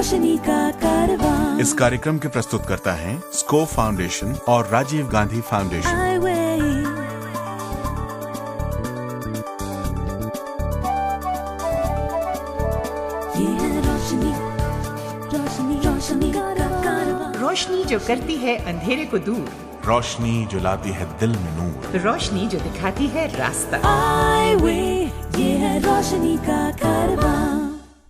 रोशनी का कारवां। इस कार्यक्रम के प्रस्तुतकर्ता हैं स्कोप फाउंडेशन और राजीव गांधी फाउंडेशन। ये है रोशनी, रोशनी, रोशनी का कारवां। रोशनी जो करती है अंधेरे को दूर, रोशनी जो लाती है दिल में नूर, रोशनी जो दिखाती है रास्ता। ये है रोशनी का कारवां।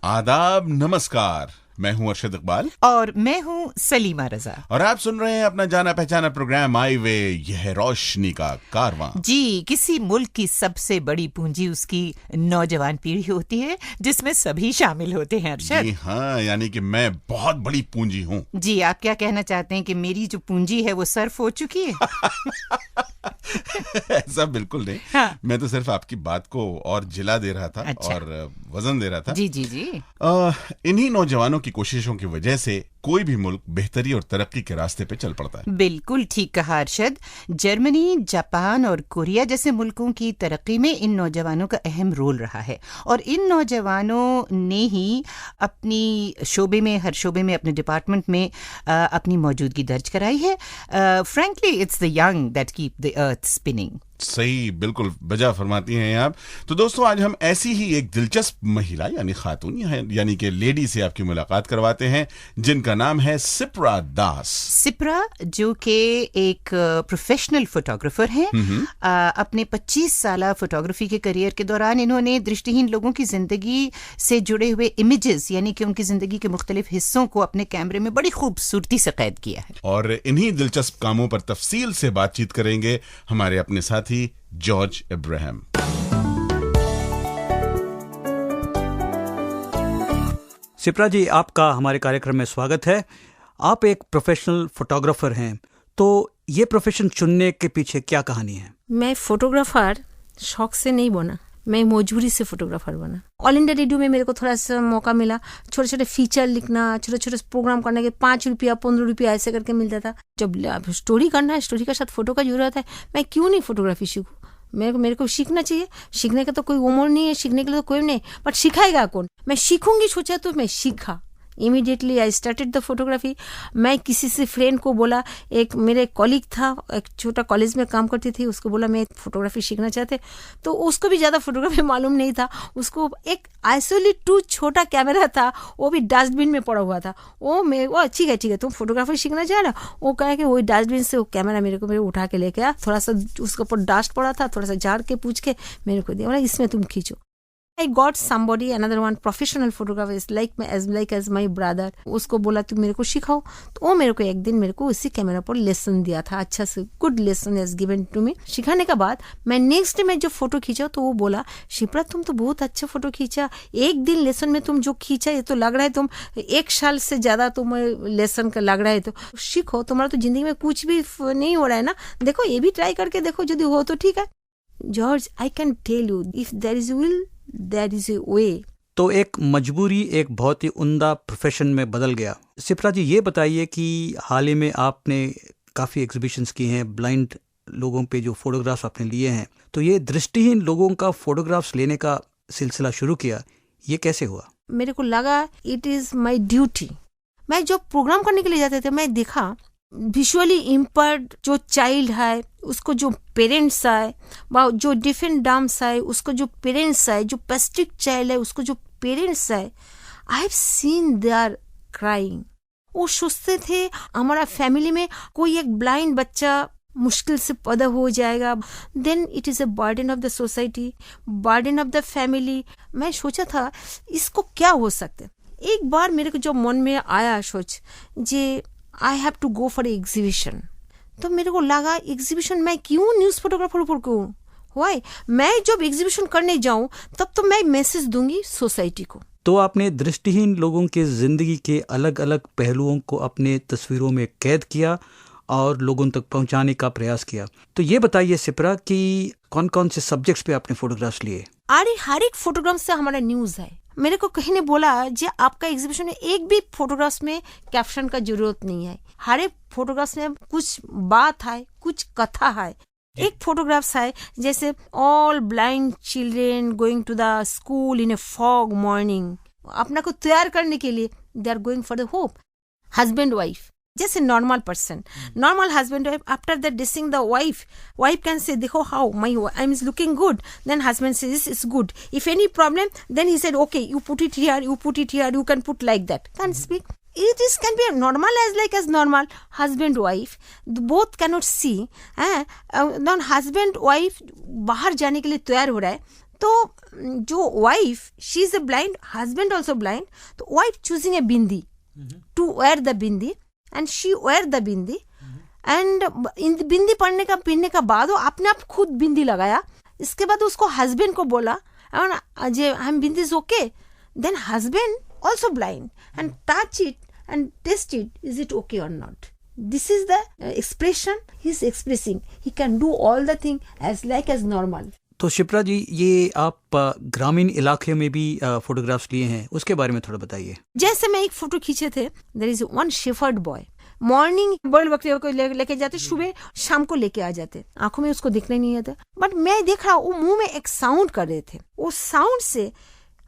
आदाब, नमस्कार। मैं हूं अरशद इकबाल और मैं हूँ सलीमा रजा और आप सुन रहे हैं अपना जाना पहचाना प्रोग्राम आई वे, यह है रोशनी का कारवां। जी, किसी मुल्क की सबसे बड़ी पूंजी उसकी नौजवान पीढ़ी होती है, जिसमें सभी शामिल होते हैं। अरशद जी हाँ, यानी कि मैं बहुत बड़ी पूंजी हूँ। जी, आप क्या कहना चाहते हैं कि मेरी जो पूंजी है वो सर्फ हो चुकी है? ऐसा बिल्कुल नहीं। हाँ। मैं तो सिर्फ आपकी बात को और जिला दे रहा था। अच्छा। और वजन दे रहा था। जी जी जी। इन्हीं नौजवानों की कोशिशों की वजह से कोई भी मुल्क बेहतरी और तरक्की के रास्ते पे चल पड़ता है। बिल्कुल ठीक कहा अरशद। जर्मनी, जापान और कोरिया जैसे मुल्कों की तरक्की में इन नौजवानों का अहम रोल रहा है और इन नौजवानों ने ही अपनी शोबे में, हर शोबे में, अपने डिपार्टमेंट में अपनी मौजूदगी दर्ज कराई है। Frankly it's the young that keep the earth spinning. सही, बिल्कुल बजा फरमाती हैं आप। तो दोस्तों, आज हम ऐसी ही एक दिलचस्प महिला यानी खातून यानी कि लेडी से आपकी मुलाकात करवाते हैं, जिनका नाम है सिप्रा दास। सिप्रा जो कि एक प्रोफेशनल फोटोग्राफर हैं। अपने 25 साल फोटोग्राफी के करियर के दौरान इन्होंने दृष्टिहीन लोगों की जिंदगी से जुड़े हुए इमेजेस यानी कि उनकी जिंदगी के मुख्तलिफ हिस्सों को अपने कैमरे में बड़ी खूबसूरती से कैद किया है। और इन्हीं दिलचस्प कामों पर तफसील से बातचीत करेंगे हमारे अपने साथी जॉर्ज इब्राहिम। सिप्रा जी, आपका हमारे कार्यक्रम में स्वागत है। आप एक प्रोफेशनल फोटोग्राफर हैं, तो ये प्रोफेशन चुनने के पीछे क्या कहानी है? मैं फोटोग्राफर शौक से नहीं बना, मैं मजबूरी से फोटोग्राफर बना। ऑल इंडिया रेडियो में मेरे को थोड़ा सा मौका मिला, छोटे छोटे फीचर लिखना, छोटे छोटे प्रोग्राम करने के 5 रुपया 15 रुपया ऐसे करके मिलता था। जब स्टोरी करना है, स्टोरी के साथ फोटो का जरूरत है, मैं क्यों नहीं फोटोग्राफी सीखूं? मेरे को सीखना चाहिए। सीखने का तो कोई उम्र नहीं है, सीखने के लिए तो कोई नहीं, बट सिखाएगा कौन? मैं सीखूंगी सोचा तो मैं सीखा। Immediately I started the photography. मैं किसी से फ्रेंड को बोला, एक मेरे कॉलीग था, एक छोटा कॉलेज में काम करती थी, उसको बोला मैं फोटोग्राफी सीखना चाहते, तो उसको भी ज़्यादा फोटोग्राफी मालूम नहीं था। उसको एक आइसोलेट 2 छोटा कैमरा था, वो भी डस्टबिन में पड़ा हुआ था। वो ठीक है तुम फोटोग्राफी सीखना चाह रहा? वो कहा कि वही डस्टबिन से वो कैमरा मेरे उठा के लेके आया, थोड़ा सा उसके ऊपर डस्ट पड़ा था, थोड़ा सा झाड़ के पूछ के मेरे को दिया, बोला इसमें तुम खींचो। I got somebody, another one professional photographer is like as my brother. उसको बोला तुम मेरे को सिखाओ, तो वो मेरे को एक दिन मेरे को उसी कैमरा पर लेसन दिया था, अच्छा से good lesson has given to me। सिखाने के बाद मैं नेक्स्ट डे में जो फोटो खींचा तो वो बोला, शिप्रा तुम तो बहुत अच्छा फोटो खींचा, एक दिन लेसन में तुम जो खींचा ये तो लग रहा है तुम 1 साल से ज्यादा तुम लेसन का लग रहा है, तो सीखो, तुम्हारा तो जिंदगी में कुछ भी नहीं हो रहा है ना, देखो ये भी ट्राई करके देखो, यदि हो तो ठीक है। George, I can tell you, if there is will That is a way। तो एक मजबूरी एक बहुत ही उम्दा प्रोफेशन में बदल गया। सिप्रा जी, ये बताइए कि हाल ही में आपने काफ़ी एग्जीबिशंस की हैं, ब्लाइंड लोगों पे जो फोटोग्राफ्स आपने लिए हैं, तो ये दृष्टिहीन लोगों का फोटोग्राफ्स लेने का सिलसिला शुरू किया, ये कैसे हुआ? मेरे को लगा इट इज़ माई ड्यूटी। मैं जो प्रोग्राम करने के लिए जाते थे, मैं देखा विजुअली इम्पर्ड जो चाइल्ड है, उसको जो पेरेंट्स है, जो डिफरेंट डम्स है उसको जो पेरेंट्स है, जो पेस्टिक चाइल्ड है उसको जो पेरेंट्स है, I have seen they are crying. वो सोचते थे हमारा फैमिली में कोई एक ब्लाइंड बच्चा मुश्किल से पैदा हो जाएगा, then it is a burden of the society, burden of the family. मैं सोचा था इसको क्या हो सकता है। एक बार मेरे को जो मन में आया सोच जे I have to go for exhibition, तो मेरे को लगा एग्जीबिशन मैं क्यों न्यूज़ फोटोग्राफर ऊपर क्यों वाई, मैं जब एग्जीबिशन करने जाऊं तब तो मैं मैसेज दूंगी सोसाइटी को। तो आपने दृष्टिहीन लोगों के जिंदगी के अलग अलग पहलुओं को अपने तस्वीरों में कैद किया और लोगों तक पहुंचाने का प्रयास किया। तो ये बताइए सिप्रा कि कौन कौन से सब्जेक्ट्स पे आपने फोटोग्राफ्स लिए? अरे हर एक फोटोग्राफ से हमारा न्यूज़ है। मेरे को कहीं ने बोला जी आपका एग्जीबिशन में एक भी फोटोग्राफ्स में कैप्शन का जरूरत नहीं है, हर एक फोटोग्राफ्स में कुछ बात है, कुछ कथा है। एक फोटोग्राफ्स है जैसे all blind children going to the school in a fog morning, अपना को तैयार करने के लिए they are going for the hope. Husband wife, just a normal person, normal husband wife. After that dissing the wife can say, "Dekho how I'm looking good." Then husband says, "It's good." If any problem, then he said, "Okay, you put it here, you can put like that." Can't speak. It is can be normal as normal. Husband wife both cannot see. Non husband wife बाहर जाने के लिए तैयार हो रहा है, तो जो wife, she is a blind, husband also blind, तो wife choosing a bindi to wear the bindi, and she wear the bindi, and इन बिंदी पहनने का बाद वो अपने आप खुद बिंदी लगाया. इसके बाद उसको husband को बोला, "जे हम बिंदी is okay." Then husband also blind and touch it and test it, is it okay or not. This is the expression he is expressing. He can do all the thing as normal. तो शिप्रा जी, ये आप ग्रामीण इलाके में भी photographs लिए हैं, उसके बारे में थोड़ा बताइए. जैसे मैं एक फोटो खींचे थे, there is one shepherd boy, morning बैल बकरियों को लेके जाते, सुबह शाम को लेके आ जाते, आंखों में उसको दिखने नहीं आता, बट मैं देख रहा वो मुंह में एक साउंड कर रहे थे. वो साउंड से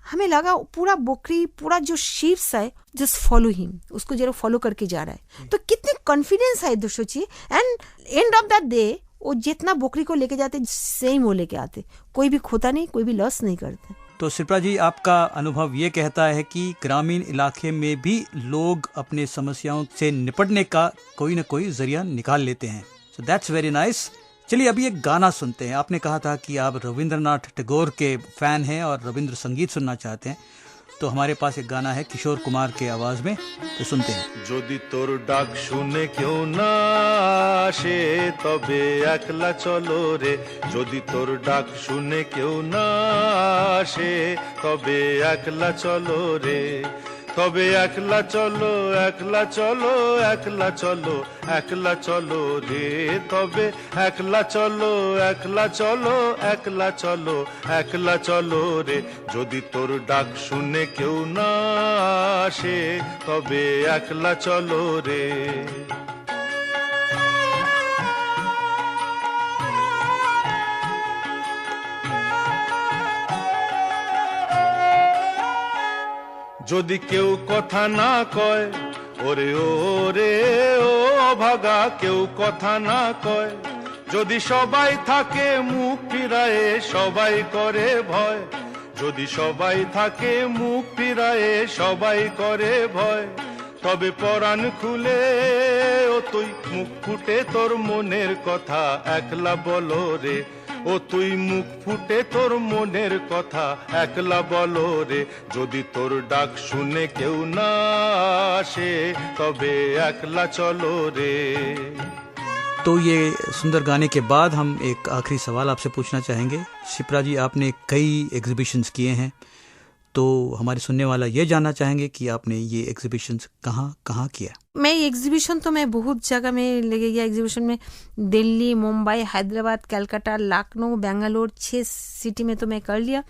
हमें लगा पूरा बकरी, पूरा जो शीप्स है, जस्ट फॉलो हिम, उसको जरा फॉलो करके जा रहा है. तो कितने कॉन्फिडेंस है दोस्तों जी. And end of that day वो जितना बकरी को लेके जाते सेम वो लेके आते, कोई भी खोता नहीं, कोई भी लॉस नहीं करते. तो शिप्रा जी, आपका अनुभव ये कहता है कि ग्रामीण इलाके में भी लोग अपने समस्याओं से निपटने का कोई न कोई जरिया निकाल लेते हैं. So that's very nice. चलिए अभी एक गाना सुनते हैं. आपने कहा था कि आप रविंद्रनाथ टैगोर के फैन हैं और रविंद्र संगीत सुनना चाहते हैं, तो हमारे पास एक गाना है किशोर कुमार के आवाज में, तो सुनते हैं. যদি তোর ডাক শুনে কেউ না আসে তবে একলা চলো রে, যদি তোর ডাক শুনে কেউ না আসে তবে একলা চলো রে, তবে একলা চলো একলা চলো একলা চলো একলা চলো রে, তবে একলা চলো একলা চলো একলা চলো একলা চলো রে, যদি তোর ডাক শুনে কেউ না আসে তবে একলা চলো রে. যদি কেউ কথা না কয়, ওরে ওরে ও ভাগা, কেউ কথা না কয়, যদি সবাই থাকে মুখ ফিরায়ে সবাই করে ভয়, যদি সবাই থাকে মুখ ফিরায়ে সবাই করে ভয়, তবে পরাণ খুলে ও তুই মুখ ফুটে তোর মনের কথা একলা বলো রে, ও তুই মুখ ফুটে তোর মনের কথা একলা বলো রে, যদি তোর ডাক শুনে কেউ না আসে তবে একলা চলো রে. तो ये सुंदर गाने के बाद हम एक आखिरी सवाल आपसे पूछना चाहेंगे. शिप्रा जी, आपने कई एग्जीबिशंस किए हैं, तो हमारे सुनने वाला ये जानना चाहेंगे कि आपने ये एग्जीबिशंस कहाँ किया. मैं एग्जीबिशन तो मैं बहुत जगह में लगे गया. एग्जीबिशन में दिल्ली, मुंबई, हैदराबाद, कलकत्ता, लखनऊ, बेंगलोर, 6 सिटी में तो मैं कर लिया.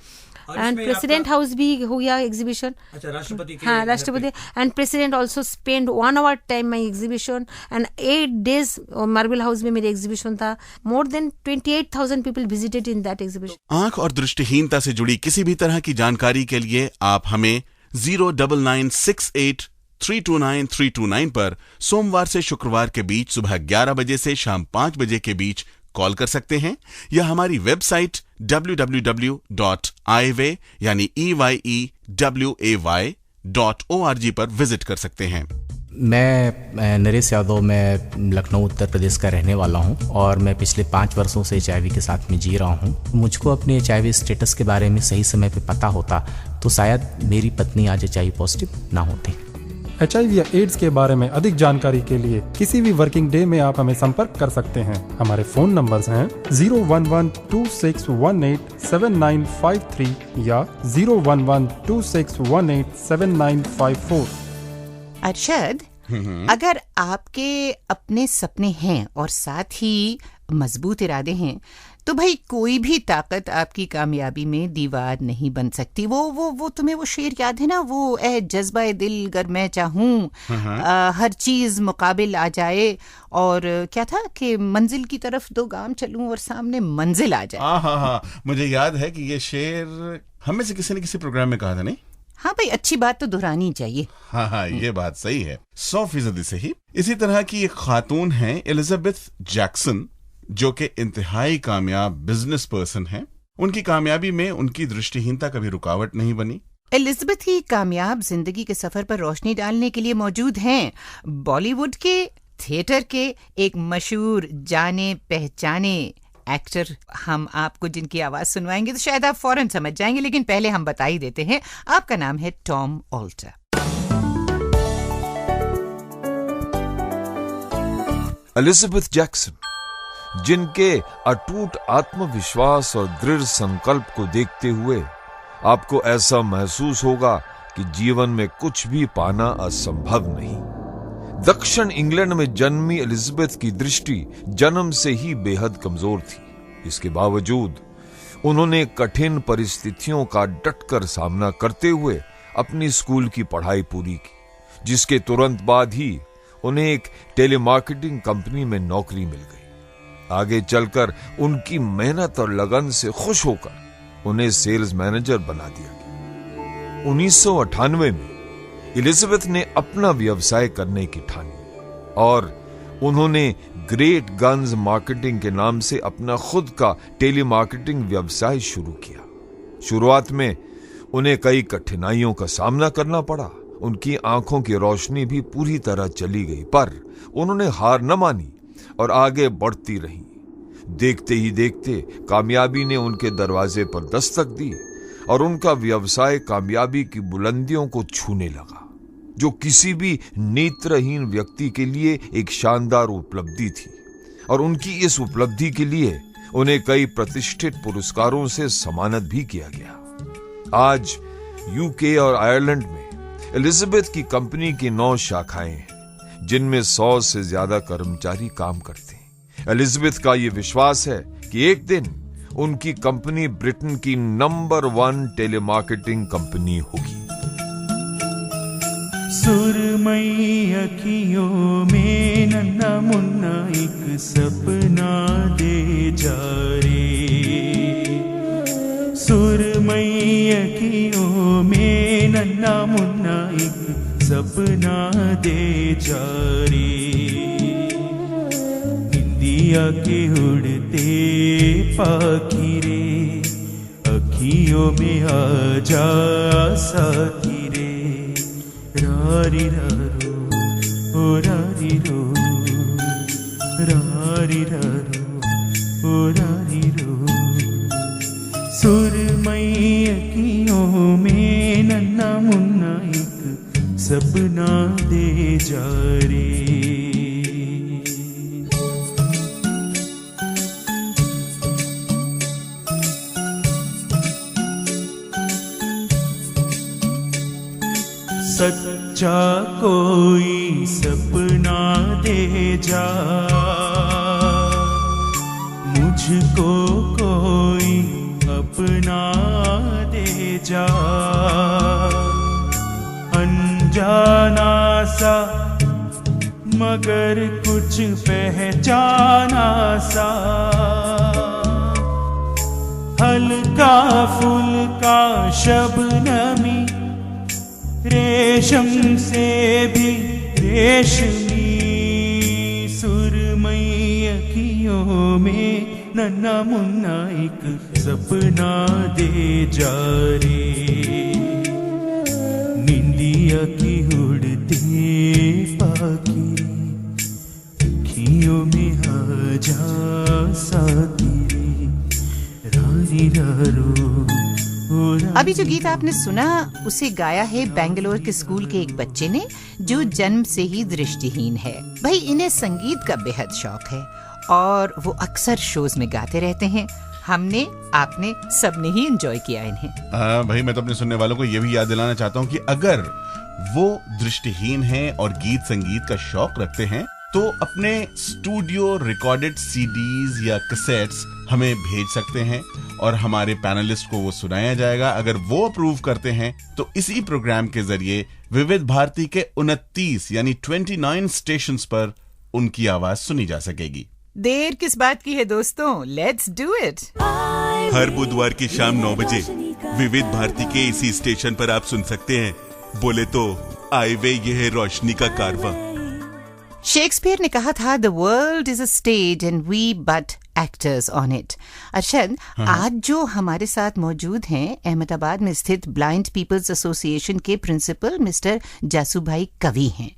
एंड प्रेसिडेंट हाउस भी हो गया एग्जीबिशन. अच्छा, राष्ट्रपति के. हाँ, राष्ट्रपति. And president also spend 1 hour time my exhibition, and 8 days marble house में मेरे एग्जीबिशन था. More than 28,000 people visited in that exhibition. आंख और दृष्टिहीनता से जुड़ी किसी भी तरह की जानकारी के लिए आप हमें 09968329329 पर सोमवार से शुक्रवार के बीच सुबह 11 बजे से शाम 5 बजे के बीच कॉल कर सकते हैं, या हमारी वेबसाइट www.eyeway यानी EYEWAY.org पर विजिट कर सकते हैं. मैं नरेश यादव, मैं लखनऊ उत्तर प्रदेश का रहने वाला हूं और मैं पिछले 5 वर्षों से HIV के साथ में जी रहा हूं. मुझको अपने HIV स्टेटस के बारे में सही समय पे पता होता तो शायद मेरी पत्नी आज HIV पॉजिटिव ना होती. HIV या एड्स के बारे में अधिक जानकारी के लिए किसी भी वर्किंग डे में आप हमें संपर्क कर सकते हैं. हमारे फ़ोन नंबर्स हैं 01126187953 या 01126187954. अरशद, अगर आपके अपने सपने हैं और साथ ही मजबूत इरादे हैं, तो भाई कोई भी ताकत आपकी कामयाबी में दीवार नहीं बन सकती. वो तुम्हें वो शेर याद है ना, वो ए जज्बा दिल गर मैं चाहूँ हर चीज मुकाबिल आ जाए, और क्या था कि मंजिल की तरफ 2 गाम चलूं और सामने मंजिल आ जाए. हाँ, मुझे याद है कि ये शेर हमें से किसी ने किसी प्रोग्राम में कहा था. नहीं, हाँ भाई, अच्छी बात तो दोहरानी चाहिए। हाँ, ये बात सही है, 100% सही। इसी तरह की एक खातून है एलिजाबेथ जैक्सन, जो कि इंतहाई कामयाब बिजनेस पर्सन है। उनकी कामयाबी में उनकी दृष्टिहीनता कभी रुकावट नहीं बनी। एलिजाबेथ ही कामयाब जिंदगी के सफर पर रोशनी डालने के लिए मौजूद हैं। बॉलीवुड के, थिएटर के एक मशहूर जाने पहचाने एक्टर हम आपको जिनकी आवाज सुनवाएंगे तो शायद आप फौरन समझ जाएंगे, लेकिन पहले हम बता ही देते हैं। आपका नाम है टॉम ऑल्टर। एलिजाबेथ जैक्सन, जिनके अटूट आत्मविश्वास और दृढ़ संकल्प को देखते हुए आपको ऐसा महसूस होगा कि जीवन में कुछ भी पाना असंभव नहीं। दक्षिण इंग्लैंड में जन्मी एलिजाबेथ की दृष्टि जन्म से ही बेहद कमजोर थी। इसके बावजूद उन्होंने कठिन परिस्थितियों का डटकर सामना करते हुए अपनी स्कूल की पढ़ाई पूरी की, जिसके तुरंत बाद ही उन्हें एक टेलीमार्केटिंग कंपनी में नौकरी मिल गई। आगे चलकर उनकी मेहनत और लगन से खुश होकर उन्हें सेल्स मैनेजर बना दिया गया। 1998 में एलिजाबेथ ने अपना व्यवसाय करने की ठानी और उन्होंने ग्रेट गन्स मार्केटिंग के नाम से अपना खुद का टेलीमार्केटिंग व्यवसाय शुरू किया। शुरुआत में उन्हें कई कठिनाइयों का सामना करना पड़ा। उनकी आंखों की रोशनी भी पूरी तरह चली गई, पर उन्होंने हार न मानी और आगे बढ़ती रही। देखते ही देखते कामयाबी ने उनके दरवाजे पर दस्तक दी और उनका व्यवसाय कामयाबी की बुलंदियों को छूने लगा, जो किसी भी नेत्रहीन व्यक्ति के लिए एक शानदार उपलब्धि थी। और उनकी इस उपलब्धि के लिए उन्हें कई प्रतिष्ठित पुरस्कारों से सम्मानित भी किया गया। आज यूके और आयरलैंड में एलिजाबेथ की कंपनी की 9 शाखाएं हैं, जिनमें 100 से ज्यादा कर्मचारी काम करते हैं। एलिजाबेथ का यह विश्वास है कि एक दिन उनकी कंपनी ब्रिटेन की नंबर 1 टेलीमार्केटिंग कंपनी होगी। सुरमई अखियों में नन्ना मुन्ना एक सपना दे जा रे। सुरमई अखियों में नन्ना मुन्ना एक सपना दे जा रे। इंदिया के उड़ते पाखी रे, अखियों में आ जा साथी रे। रारी रारो ओ रारी रो, रारी रारो ओ रारी रो। सुरमई अखियों में नन्ना मुन्ना एक सपना दे जा रे। सच्चा कोई सपना दे जा, मुझको कोई अपना दे जा। अनजाना सा मगर कुछ पहचाना सा, हल्का फुल्का शबनमी रेशम से भी रेशमी। सुरमई अखियों में नन्ना मुन्ना एक सपना दे जा रे। निंदिया की उड़ते पाखी अखियों में आ जा साथी रे। रारी रारो। अभी जो गीत आपने सुना उसे गाया है बेंगलोर के स्कूल के एक बच्चे ने, जो जन्म से ही दृष्टिहीन है। भाई, इन्हें संगीत का बेहद शौक है और वो अक्सर शोज में गाते रहते हैं। हमने, आपने, सबने ही एंजॉय किया इन्हें। भाई, मैं तो अपने सुनने वालों को ये भी याद दिलाना चाहता हूँ कि अगर वो दृष्टिहीन हैं और गीत संगीत का शौक रखते हैं तो अपने स्टूडियो रिकॉर्डेड सीडीज या कैसेट्स हमें भेज सकते हैं और हमारे पैनलिस्ट को वो सुनाया जाएगा। अगर वो अप्रूव करते हैं तो इसी प्रोग्राम के जरिए विविध भारती के 29 यानी 29 स्टेशंस पर उनकी आवाज सुनी जा सकेगी। देर किस बात की है दोस्तों, लेट्स डू इट। हर बुधवार की शाम 9 बजे विविध भारती के इसी स्टेशन पर आप सुन सकते हैं बोले तो आए वे ये है रोशनी का कारवां। शेक्सपियर ने कहा था, the world is a stage and we but actors on it. Arshad, आज जो हमारे साथ मौजूद हैं अहमदाबाद में स्थित ब्लाइंड पीपल्स एसोसिएशन के प्रिंसिपल मिस्टर जासूभाई कवि हैं,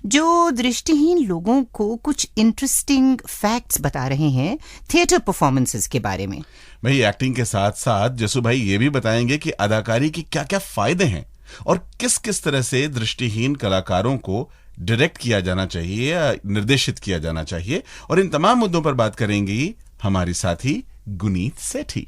जो दृष्टिहीन लोगों को कुछ इंटरेस्टिंग फैक्ट्स बता रहे हैं थिएटर परफॉर्मेंसेस के बारे में। भाई, एक्टिंग के साथ साथ जसूभाई ये भी बताएंगे कि अदाकारी के क्या क्या फायदे हैं और किस किस तरह से दृष्टिहीन कलाकारों को डायरेक्ट किया जाना चाहिए या निर्देशित किया जाना चाहिए, और इन तमाम मुद्दों पर बात करेंगी हमारी साथी गुनीत सेठी।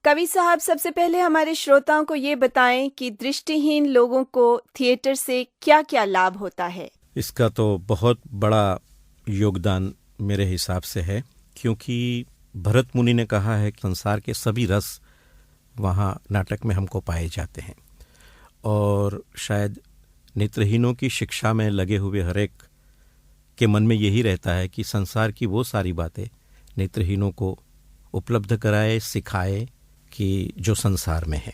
कवि साहब, सबसे पहले हमारे श्रोताओं को ये बताएं कि दृष्टिहीन लोगों को थिएटर से क्या क्या लाभ होता है। इसका तो बहुत बड़ा योगदान मेरे हिसाब से है, क्योंकि भरत मुनि ने कहा है कि संसार के सभी रस वहाँ नाटक में हमको पाए जाते हैं, और शायद नेत्रहीनों की शिक्षा में लगे हुए हर एक के मन में यही रहता है कि संसार की वो सारी बातें नेत्रहीनों को उपलब्ध कराए, सिखाए कि जो संसार में है।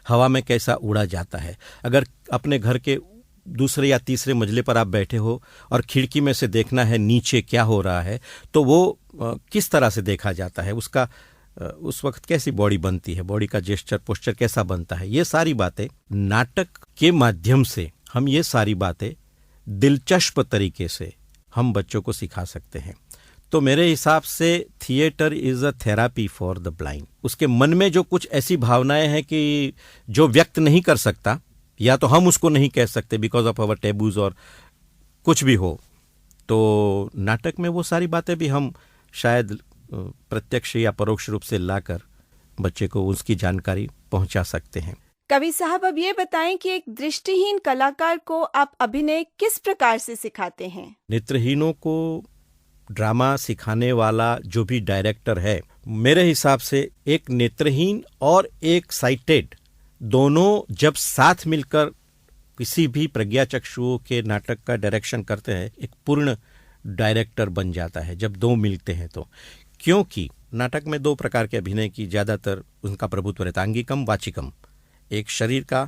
हवा में कैसा उड़ा जाता है। अगर अपने घर के दूसरे या तीसरे मंजिले पर आप बैठे हो और खिड़की में से देखना है नीचे क्या हो रहा है, तो वो किस तरह से देखा जाता है, उसका उस वक्त कैसी बॉडी बनती है, बॉडी का जेस्चर पोस्चर कैसा बनता है, ये सारी बातें नाटक के माध्यम से हम ये सारी बातें दिलचस्प तरीके से हम बच्चों को सिखा सकते हैं। तो मेरे हिसाब से theatre is a therapy for the blind. उसके मन में जो कुछ ऐसी भावनाएं हैं कि जो व्यक्त नहीं कर सकता, या तो हम उसको नहीं कह सकते बिकॉज ऑफ आवर टेबूज और कुछ भी हो, तो नाटक में वो सारी बातें भी हम शायद प्रत्यक्ष या परोक्ष रूप से लाकर बच्चे को उसकी जानकारी पहुंचा सकते हैं। कवि साहब, अब ये बताएं कि एक दृष्टिहीन कलाकार को आप अभिनय किस प्रकार से सिखाते हैं। नेत्रहीनों को ड्रामा सिखाने वाला जो भी डायरेक्टर है, मेरे हिसाब से एक नेत्रहीन और एक साइटेड दोनों जब साथ मिलकर किसी भी प्रज्ञाचक्षुओं के नाटक का डायरेक्शन करते हैं, एक पूर्ण डायरेक्टर बन जाता है जब दो मिलते हैं तो। क्योंकि नाटक में दो प्रकार के अभिनय की ज़्यादातर उनका प्रभुत्व रहता है, अंगिकम, वाचिकम। एक शरीर का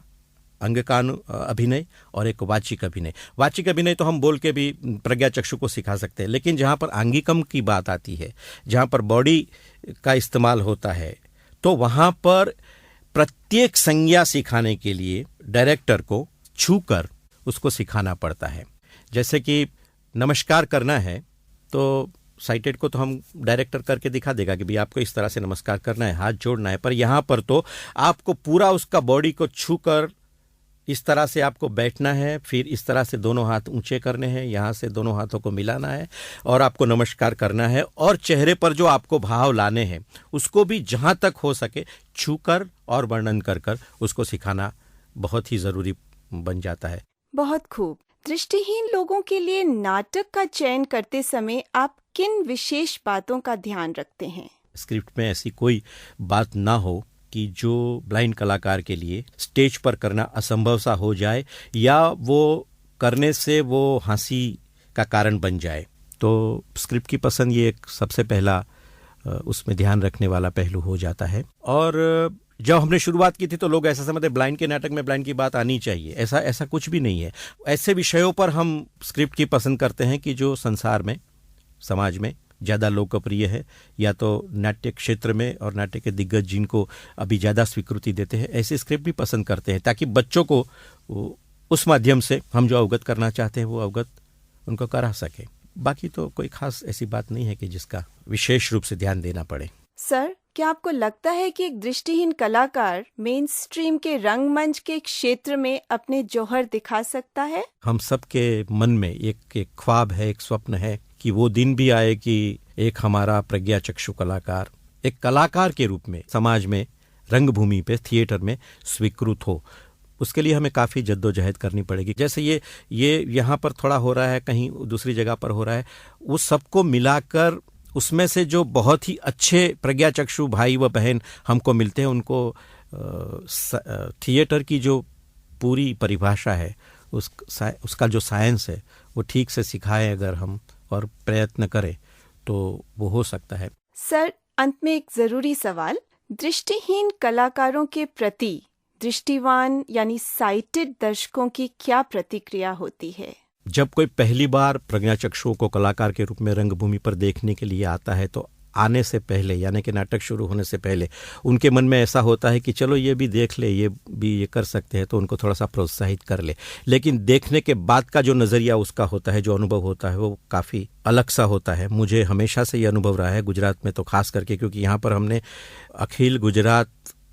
अंग का अभिनय और एक वाचिक अभिनय। वाचिक अभिनय तो हम बोल के भी प्रज्ञाचक्षु को सिखा सकते हैं, लेकिन जहाँ पर अंगिकम की बात आती है, जहाँ पर बॉडी का इस्तेमाल होता है, तो वहाँ पर प्रत्येक संज्ञा सिखाने के लिए डायरेक्टर को छूकर उसको सिखाना पड़ता है। जैसे कि नमस्कार करना है तो साइटेड को तो हम डायरेक्टर करके दिखा देगा कि भाई आपको इस तरह से नमस्कार करना है, हाथ जोड़ना है, पर यहाँ पर तो आपको पूरा उसका बॉडी को छूकर इस तरह से आपको बैठना है, फिर इस तरह से दोनों हाथ ऊंचे करने हैं, यहाँ से दोनों हाथों को मिलाना है और आपको नमस्कार करना है, और चेहरे पर जो आपको भाव लाने हैं उसको भी जहाँ तक हो सके छूकर और वर्णन कर कर उसको सिखाना बहुत ही ज़रूरी बन जाता है। बहुत खूब। दृष्टिहीन लोगों के लिए नाटक का चयन करते समय आप किन विशेष बातों का ध्यान रखते हैं? स्क्रिप्ट में ऐसी कोई बात ना हो कि जो ब्लाइंड कलाकार के लिए स्टेज पर करना असंभव सा हो जाए या वो करने से वो हंसी का कारण बन जाए। तो स्क्रिप्ट की पसंद ये एक सबसे पहला उसमें ध्यान रखने वाला पहलू हो जाता है। और जब हमने शुरुआत की थी तो लोग ऐसा समझते ब्लाइंड के नाटक में ब्लाइंड की बात आनी चाहिए, ऐसा कुछ भी नहीं है। ऐसे विषयों पर हम स्क्रिप्ट की पसंद करते हैं कि जो संसार में, समाज में ज़्यादा लोकप्रिय है, या तो नाट्य क्षेत्र में और नाट्य के दिग्गज जिनको अभी ज़्यादा स्वीकृति देते हैं, ऐसे स्क्रिप्ट भी पसंद करते हैं, ताकि बच्चों को उस माध्यम से हम जो अवगत करना चाहते हैं वो अवगत उनको करा सके। बाकी तो कोई खास ऐसी बात नहीं है कि जिसका विशेष रूप से ध्यान देना पड़े। सर, क्या आपको लगता है कि एक दृष्टिहीन कलाकार मेन स्ट्रीम के रंगमंच के क्षेत्र में अपने जौहर दिखा सकता है? हम सब के मन में एक ख्वाब है, एक स्वप्न है कि वो दिन भी आए कि एक हमारा प्रज्ञाचक्षु कलाकार एक कलाकार के रूप में समाज में, रंगभूमि पे, थिएटर में स्वीकृत हो। उसके लिए हमें काफ़ी जद्दोजहद करनी पड़ेगी। जैसे ये यहाँ पर थोड़ा हो रहा है, कहीं दूसरी जगह पर हो रहा है, उस सबको मिलाकर उसमें से जो बहुत ही अच्छे प्रज्ञाचक्षु भाई व बहन हमको मिलते हैं, उनको थिएटर की जो पूरी परिभाषा है, उसका जो साइंस है वो ठीक से सिखाएं अगर हम और प्रयत्न करें तो वो हो सकता है। सर, अंत में एक जरूरी सवाल, दृष्टिहीन कलाकारों के प्रति दृष्टिवान यानी साइटेड दर्शकों की क्या प्रतिक्रिया होती है? जब कोई पहली बार प्रज्ञाचक्षुओं को कलाकार के रूप में रंगभूमि पर देखने के लिए आता है तो आने से पहले यानी कि नाटक शुरू होने से पहले उनके मन में ऐसा होता है कि चलो ये भी देख ले, ये कर सकते हैं, तो उनको थोड़ा सा प्रोत्साहित कर ले। लेकिन देखने के बाद का जो नज़रिया उसका होता है, जो अनुभव होता है, वो काफ़ी अलग सा होता है। मुझे हमेशा से ये अनुभव रहा है, गुजरात में तो खास करके, क्योंकि यहाँ पर हमने अखिल गुजरात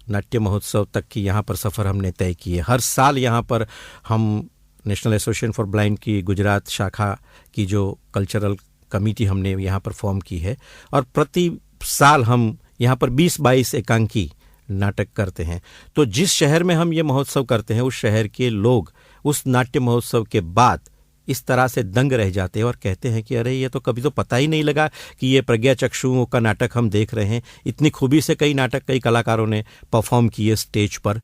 नाट्य महोत्सव तक की यहाँ पर सफ़र हमने तय की है। हर साल यहाँ पर हम नेशनल एसोसिएशन फॉर ब्लाइंड की गुजरात शाखा की जो कल्चरल कमेटी हमने यहाँ पर फॉर्म की है, और प्रति साल हम यहाँ पर 20-22 एकांकी नाटक करते हैं। तो जिस शहर में हम ये महोत्सव करते हैं, उस शहर के लोग उस नाट्य महोत्सव के बाद इस तरह से दंग रह जाते हैं और कहते हैं कि अरे ये तो कभी तो पता ही नहीं लगा कि ये प्रज्ञाचक्षुओं का नाटक हम देख रहे हैं। इतनी खूबी से कई नाटक कई कलाकारों ने परफॉर्म किए स्टेज पर।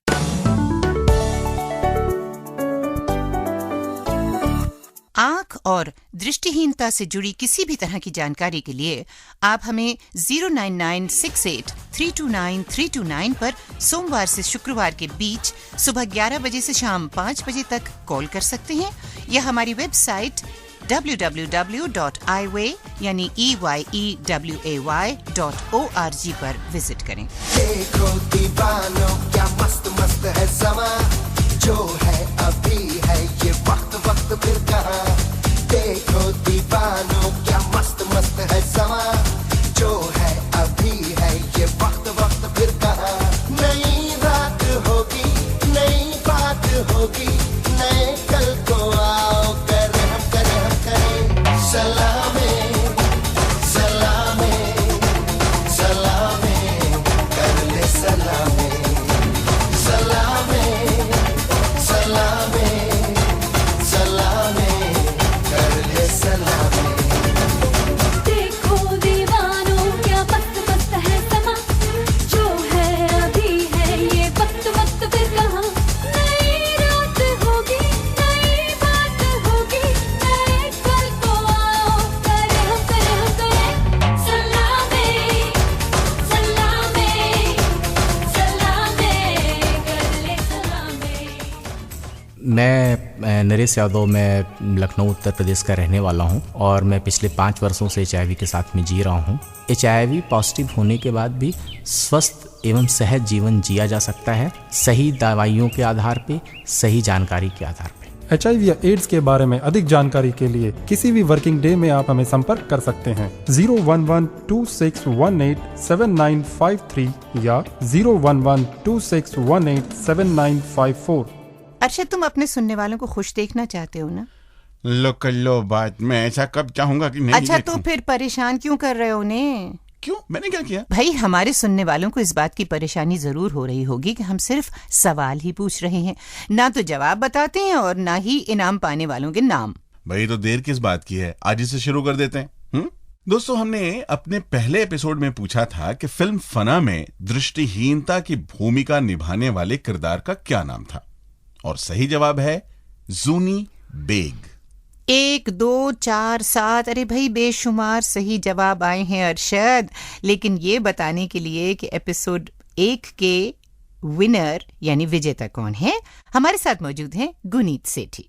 आंख और दृष्टिहीनता से जुड़ी किसी भी तरह की जानकारी के लिए आप हमें 09968329329 पर सोमवार से शुक्रवार के बीच सुबह 11 बजे से शाम 5 बजे तक कॉल कर सकते हैं, या हमारी वेबसाइट www.iway यानी EYEWAY.org पर विजिट करें। देखो दीवानों क्या मस्त मस्त है समा, जो है अभी है ये वक्त वक्त फिर कहाँ। देखो दीवानों क्या मस्त मस्त है समा, जो है अभी है ये वक्त वक्त फिर कहाँ। नई रात होगी, नई बात होगी, नए कल को आओ करें हम सलामे सलामे सलामे कर ले सलामे सलामे सलामे सलामे कर ले सलामे। देखो दीवानों क्या मस्त मस्त है समा, जो है अभी है ये वक्त वक्त फिर कहाँ। नई रात होगी, नई बात होगी, नए कल को आओ करें हम सलामे सलामे सलामे कर ले सलामे। मैं नरेश यादव, मैं लखनऊ उत्तर प्रदेश का रहने वाला हूं और मैं पिछले 5 वर्षों से HIV के साथ में जी रहा हूं। HIV पॉजिटिव होने के बाद भी स्वस्थ एवं सहज जीवन जिया जा सकता है, सही दवाइयों के आधार पे, सही जानकारी के आधार पे। HIV या एड्स के बारे में अधिक जानकारी के लिए किसी भी वर्किंग डे में आप हमें संपर्क कर सकते हैं 01126187953 या 01126187954। अर्शद, तुम अपने सुनने वालों को खुश देखना चाहते हो ना? लो कर लो बात, मैं ऐसा कब चाहूंगा कि नहीं अच्छा, देखूं। तो फिर परेशान क्यों कर रहे हो उन्हें? क्यों, मैंने क्या किया? भाई, हमारे सुनने वालों को इस बात की परेशानी जरूर हो रही होगी कि हम सिर्फ सवाल ही पूछ रहे हैं, ना तो जवाब बताते हैं और ना ही इनाम पाने वालों के नाम। भाई, तो देर किस बात की है, आज ही से शुरू कर देते हैं। दोस्तों, हमने अपने पहले एपिसोड में पूछा था कि फिल्म फना में दृष्टिहीनता की भूमिका निभाने वाले किरदार का क्या नाम था, और सही जवाब है जूनी बेग। 1, 2, 4, 7, अरे भाई बेशुमार सही जवाब आए हैं अरशद। लेकिन ये बताने के लिए कि एपिसोड 1 के विनर यानी विजेता कौन है, हमारे साथ मौजूद हैं गुनीत सेठी।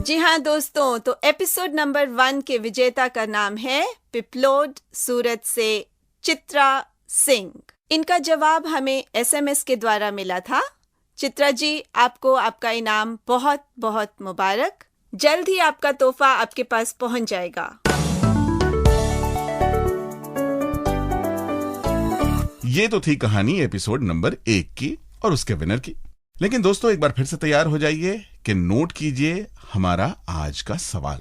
जी हाँ दोस्तों, तो एपिसोड नंबर 1 के विजेता का नाम है पिपलोड, सूरत से चित्रा सिंह। इनका जवाब हमें SMS के द्वारा मिला था। चित्रा जी, आपको आपका इनाम बहुत बहुत मुबारक। जल्द ही आपका तोहफा आपके पास पहुंच जाएगा। ये तो थी कहानी एपिसोड नंबर 1 की और उसके विनर की। लेकिन दोस्तों, एक बार फिर से तैयार हो जाइए कि नोट कीजिए हमारा आज का सवाल।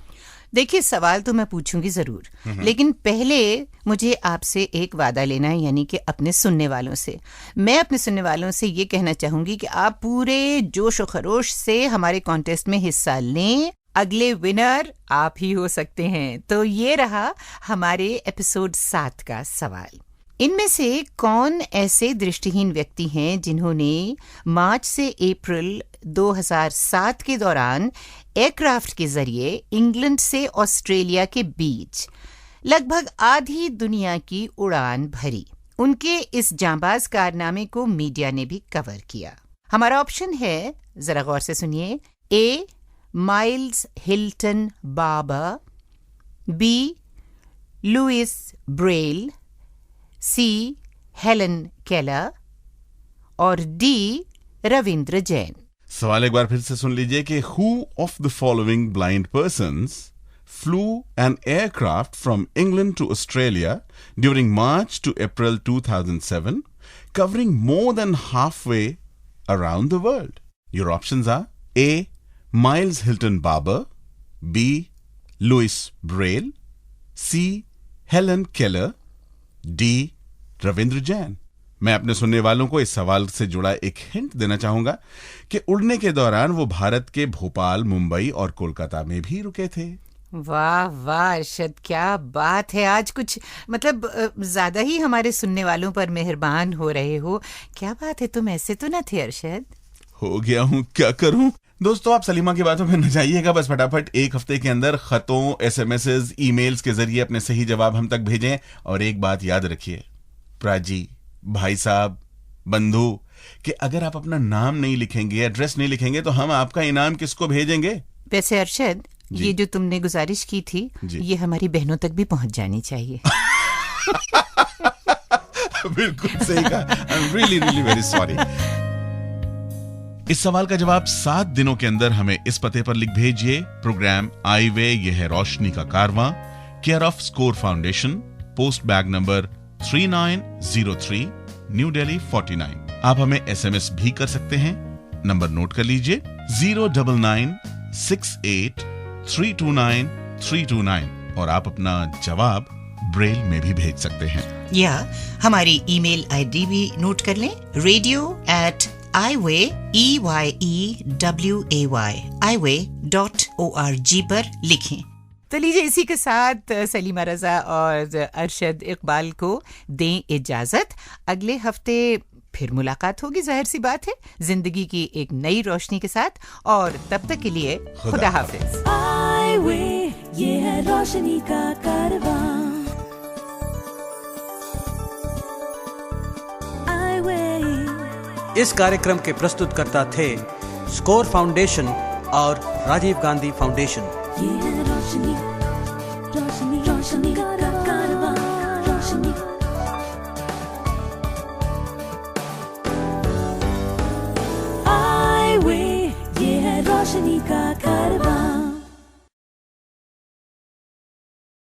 देखिए, सवाल तो मैं पूछूंगी जरूर, लेकिन पहले मुझे आपसे एक वादा लेना है, यानी कि अपने सुनने वालों से। मैं अपने सुनने वालों से ये कहना चाहूंगी कि आप पूरे जोश और खरोश से हमारे कॉन्टेस्ट में हिस्सा लें। अगले विनर आप ही हो सकते हैं। तो ये रहा हमारे एपिसोड 7 का सवाल। इनमें से कौन ऐसे दृष्टिहीन व्यक्ति हैं जिन्होंने मार्च से अप्रैल 2007 के दौरान एयरक्राफ्ट के जरिए इंग्लैंड से ऑस्ट्रेलिया के बीच लगभग आधी दुनिया की उड़ान भरी। उनके इस जांबाज कारनामे को मीडिया ने भी कवर किया। हमारा ऑप्शन है, जरा गौर से सुनिए, A Miles Hilton Barber, B Louis Braille, C Helen Keller और डी रविंद्र जैन। सवाल एक बार फिर से सुन लीजिए कि who of the following blind persons flew an aircraft from England to Australia during March to April 2007, covering more than halfway around the world? Your options are A. Miles Hilton Barber, B. Louis Braille, C. Helen Keller, D. Ravindra Jain. मैं अपने सुनने वालों को इस सवाल से जुड़ा एक हिंट देना चाहूंगा कि उड़ने के दौरान वो भारत के भोपाल, मुंबई और कोलकाता में भी रुके थे। वाह वाह अरशद, क्या बात है। आज कुछ मतलब ज्यादा ही हमारे सुनने वालों पर मेहरबान हो रहे हो। क्या बात है, तुम ऐसे तो न थे अरशद। हो गया हूँ, क्या करूँ। दोस्तों, आप सलीमा की बातों में न जाइएगा, बस फटाफट एक हफ्ते के अंदर खतों, एसएमएस, ईमेल्स के जरिए अपने सही जवाब हम तक भेजें। और एक बात याद रखिए प्राजी, भाई साहब, बंधु, कि अगर आप अपना नाम नहीं लिखेंगे, एड्रेस नहीं लिखेंगे तो हम आपका इनाम किसको भेजेंगे? वैसे अरशद, ये जो तुमने गुजारिश की थी ये हमारी बहनों तक भी पहुंच जानी चाहिए। बिल्कुल सही कहा। I'm really, really very sorry. इस सवाल का जवाब 7 दिनों के अंदर हमें इस पते पर लिख भेजिए। प्रोग्राम आई वे, यह है रोशनी का कारवां, care off score foundation, post bag number 3903, new Delhi 49। आप हमें एसएमएस भी कर सकते हैं। नंबर नोट कर लीजिए 09968329329 और आप अपना जवाब ब्रेल में भी भेज सकते हैं। या हमारी ईमेल आईडी भी नोट कर लें, radio@iway.org पर लिखें। तो लीजिए, इसी के साथ सलीमा रजा और अरशद इकबाल को दें इजाजत। अगले हफ्ते फिर मुलाकात होगी, जाहिर सी बात है, जिंदगी की एक नई रोशनी के साथ। और तब तक के लिए खुदा हाफिज। आई वे, ये है रोशनी का कारवां। आई वे। इस कार्यक्रम के प्रस्तुतकर्ता थे स्कोर फाउंडेशन और राजीव गांधी फाउंडेशन। ये है रोशनी, रोशनी, रोशनी का कारवां, रोशनी। आई वे, ये है रोशनी का